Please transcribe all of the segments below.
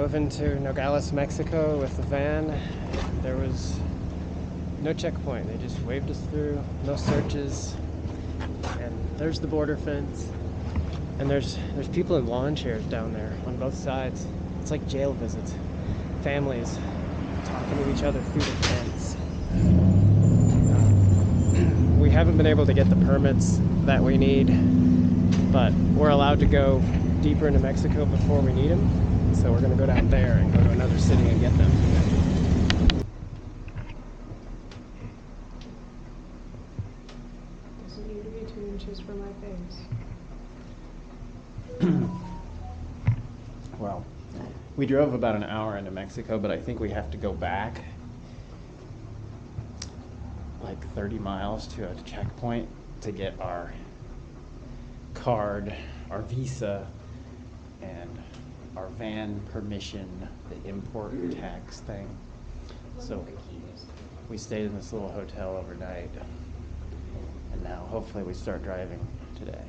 drove into Nogales, Mexico with the van. There was no checkpoint. They just waved us through, no searches. And there's the border fence. And there's people in lawn chairs down there on both sides. It's like jail visits. Families talking to each other through the fence. We haven't been able to get the permits that we need, but we're allowed to go deeper into Mexico before we need them. So we're gonna go down there and go to another city and get them. Doesn't need to be 2 inches from my face. Well, we drove about an hour into Mexico, but I think we have to go back like 30 miles to a checkpoint to get our card, our visa, and our van permission, the import tax thing. So we stayed in this little hotel overnight, and now hopefully we start driving today.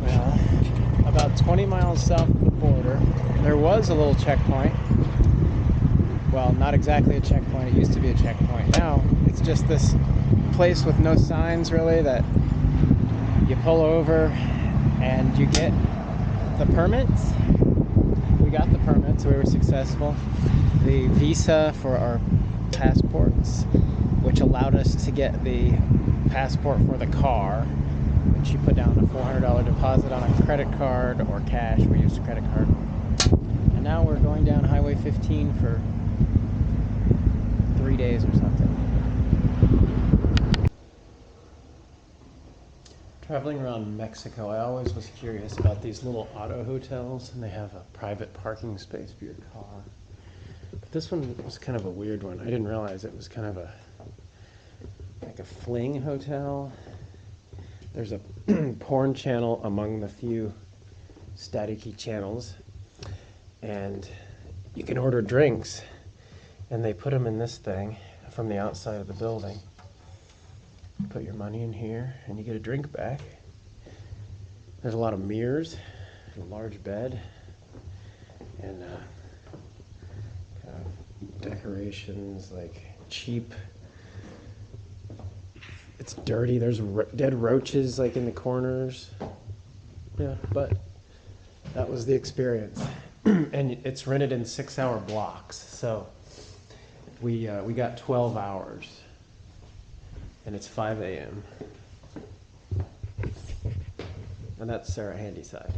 Well, about 20 miles south of the border, there was a little checkpoint. Well, not exactly a checkpoint. It used to be a checkpoint. Now, it's just this place with no signs, really, that you pull over and you get the permits. We got the permits. We were successful. The visa for our passports, which allowed us to get the passport for the car, which you put down a $400 deposit on a credit card or cash. We used a credit card. And now we're going down Highway 15 for 3 days or something. Traveling around Mexico, I always was curious about these little auto hotels, and they have a private parking space for your car. But this one was kind of a weird one. I didn't realize it was kind of like a fling hotel. There's a porn channel among the few staticky channels, and you can order drinks, and they put them in this thing from the outside of the building. You put your money in here, and you get a drink back. There's a lot of mirrors, a large bed, and kind of decorations, like cheap. It's dirty. There's dead roaches like in the corners. Yeah, but that was the experience. And it's rented in 6-hour blocks, so we got 12 hours, and it's 5 a.m. And that's Sarah Handyside.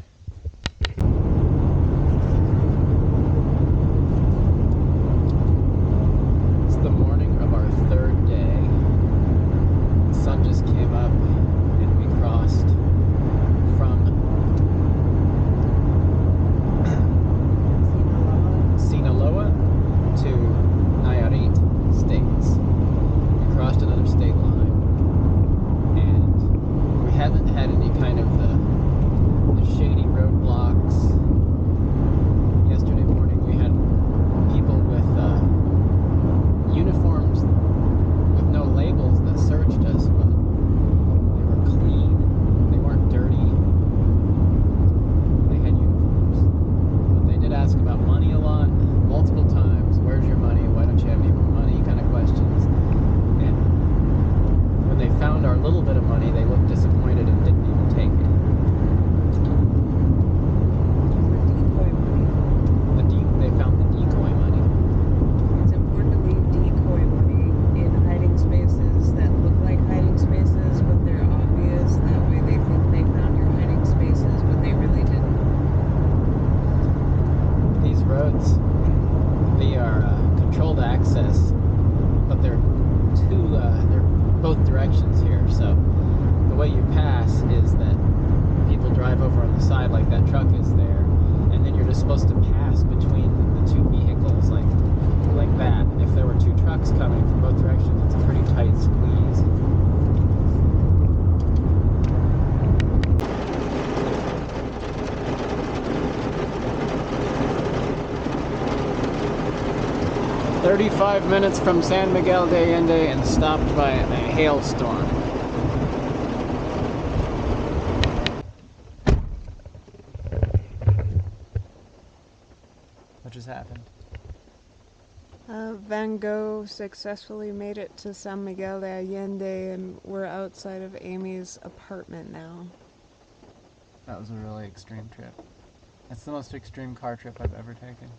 It's the morning of our 3rd day. The sun just came up, and we crossed from Sinaloa to Nayarit states. We crossed another state line, and we haven't had any kind of the shady roadblocks. Yesterday morning we had people with uniforms with no labels that searched us, but they were clean, they weren't dirty, they had uniforms. But they did ask about money a lot, multiple times. Where's your money? Why don't you have any more money? Kind of questions. And when they found our little bit of money, they looked disappointed and didn't even take it. They found the decoy money. It's important to leave decoy money in hiding spaces that look like hiding spaces, but they're obvious. That way they think they found your hiding spaces, but they really didn't. These roads, they are controlled access, but they're both directions here. So the way you pass is that people drive over on the side like that truck is there, and then you're just supposed to pass between the two vehicles like that. And if there were two trucks coming from both directions, it's a pretty tight squeeze. 35 minutes from San Miguel de Allende and stopped by a hailstorm. What just happened? Van Gogh successfully made it to San Miguel de Allende, and we're outside of Amy's apartment now. That was a really extreme trip. That's the most extreme car trip I've ever taken.